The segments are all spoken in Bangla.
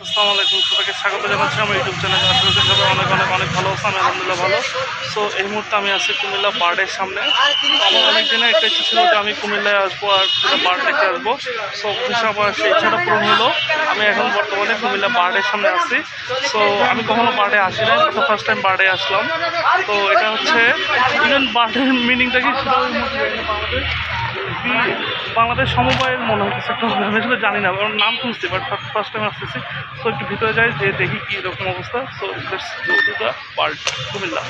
আসসালামু আলাইকুম, সবাইকে স্বাগত জানাচ্ছি আমার ইউটিউব চ্যানেলে। আশা করি সবাই অনেক অনেক অনেক ভালো আছে। আমি আলহামদুলিল্লাহ ভালো। সো এই মুহূর্তে আমি আছি কুমিল্লা বার্ডের সামনে। আমার অনেক দিনে একটা ইচ্ছা ছিল যে আমি কুমিল্লায় আসবো আর কুমিল্লা বার্ড দেখতে আসবো। সো অবশেষে আমার সেই ইচ্ছাটা পূরণ হলো। আমি এখন বর্তমানে কুমিল্লা বার্ডের সামনে আছি। সো আমি কখনো বার্ডে আসি নাই, তো ফার্স্ট টাইম বার্ডে আসলাম। তো এটা হচ্ছে ইভেন বার্ডের মিনিংটা কি বাংলাদেশ সমবায়ের মনে হচ্ছে একটা, আমি আসলে জানি না, ওর নাম শুনছি বাট ফার্স্ট টাইম আসতেছি। সো একটু ভিতরে যাই, যে দেখি কি রকম অবস্থা। So let's go to the bird Comilla.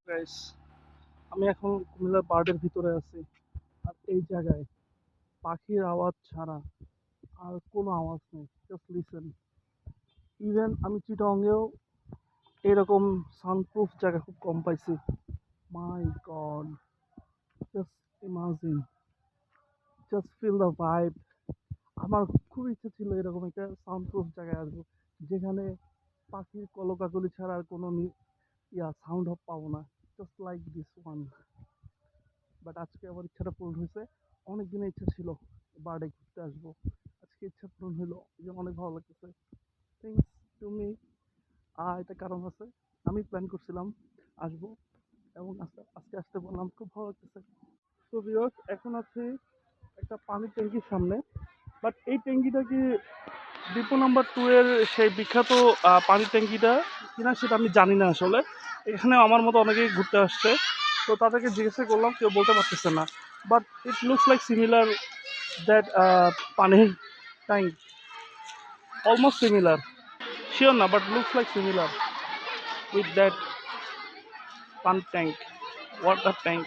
Guys, আমি এখন কুমিল্লার বার্ডের ভিতরে আছি। আর এই জায়গায় পাখির আওয়াজ ছাড়া আর কোনো আওয়াজ নেই। Just listen. ইভেন আমি চিটাগংয়েও এরকম সাউন্ডপ্রুফ জায়গা খুব কম পাইছি। My God, just imagine, just feel the vibe. আমার খুব ইচ্ছে ছিল এরকম একটা সাউন্ড প্রুফ জায়গায় আসবো, যেখানে পাখির কলকাকলি ছাড়া আর কোনো সাউন্ড পাবো না, just like this one. But আজকে আমার ইচ্ছাটা পূরণ হয়েছে। অনেক দিনের ইচ্ছা ছিল বার্থডে ঘুরতে আসবো, আজকে ইচ্ছা পূরণ হলো। এই জন্য অনেক ভালো লাগতেছে। Thanks to me. এটা কারণ আছে, আমি প্ল্যান করছিলাম আসবো এবং আজকে আসতে বললাম, খুব ভালো লাগতেছে। তো ভিউয়ার্স, এখন আছি একটা পানির ট্যাঙ্কির সামনে। বাট এই ট্যাঙ্কিটা কি ডিপো নাম্বার 2 এর সেই বিখ্যাত পানির ট্যাঙ্কিটা কিনা সেটা আমি জানি না আসলে। এখানে আমার মতো অনেকেই ঘুরতে আসছে, তো তাদেরকে জিজ্ঞাসা করলাম, কেউ বলতে পারতেছে না। But it looks like similar that পানির ট্যাঙ্ক, অলমোস্ট সিমিলার, শিওর না but looks like similar with that পানি ট্যাঙ্ক, ওয়াটার ট্যাঙ্ক।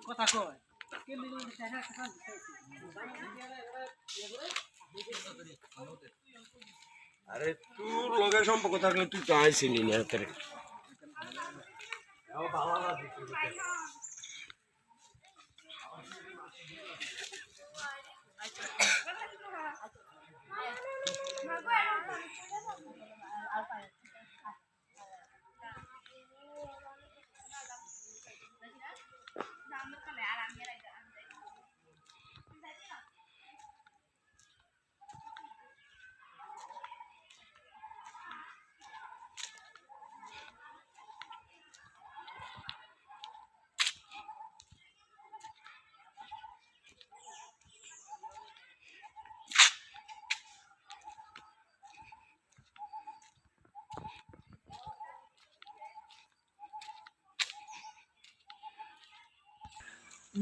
কথা কয় আরে তোর লগের সম্পর্ক থাকলে তুই তো আইসিলি না তোর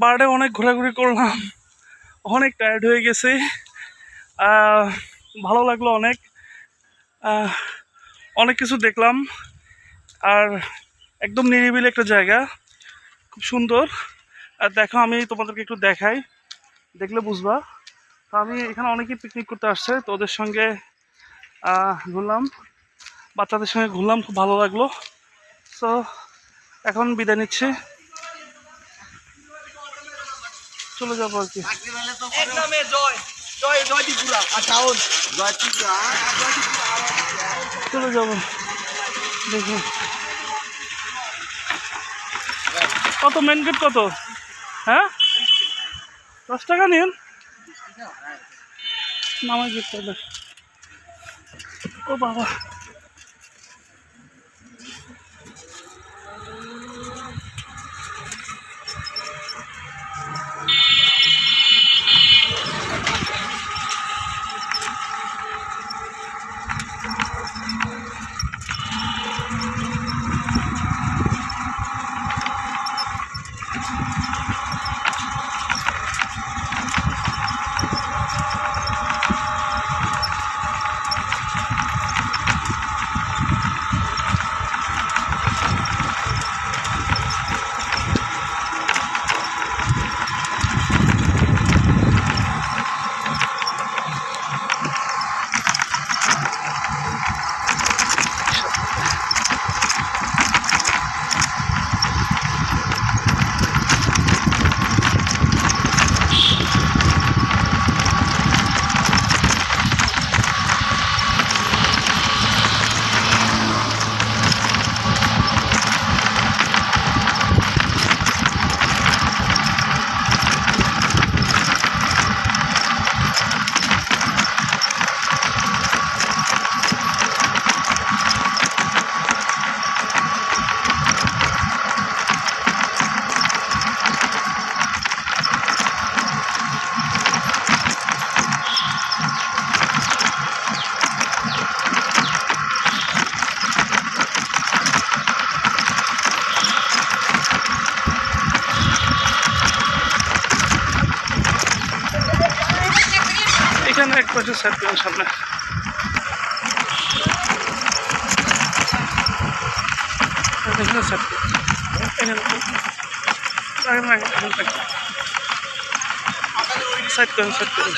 বার্ডে অনেক ঘোরাঘুরি করলাম, অনেক টায়ার্ড হয়ে গেছি। ভালো লাগলো অনেক, অনেক কিছু দেখলাম। আর একদম নিরিবিলি একটা জায়গা, খুব সুন্দর। আর দেখো, আমি তোমাদেরকে একটু দেখাই, দেখলে বুঝবা। তো আমি এখানে অনেকেই পিকনিক করতে আসছে, তো ওদের সঙ্গে ঘুরলাম, বাচ্চাদের সঙ্গে ঘুরলাম, খুব ভালো লাগলো। সো এখন বিদায় নিচ্ছি, চলে যাবো আর কি। চলে যাবো, দেখি কত, মেন গেট কত? হ্যাঁ, 10 টাকা নিন, নামাই গেট তাহলে। ও বাবা, পাশে সাইড করেন সামনে। এখানে সাইড করেন, সাইড করেন, সাইড করেন।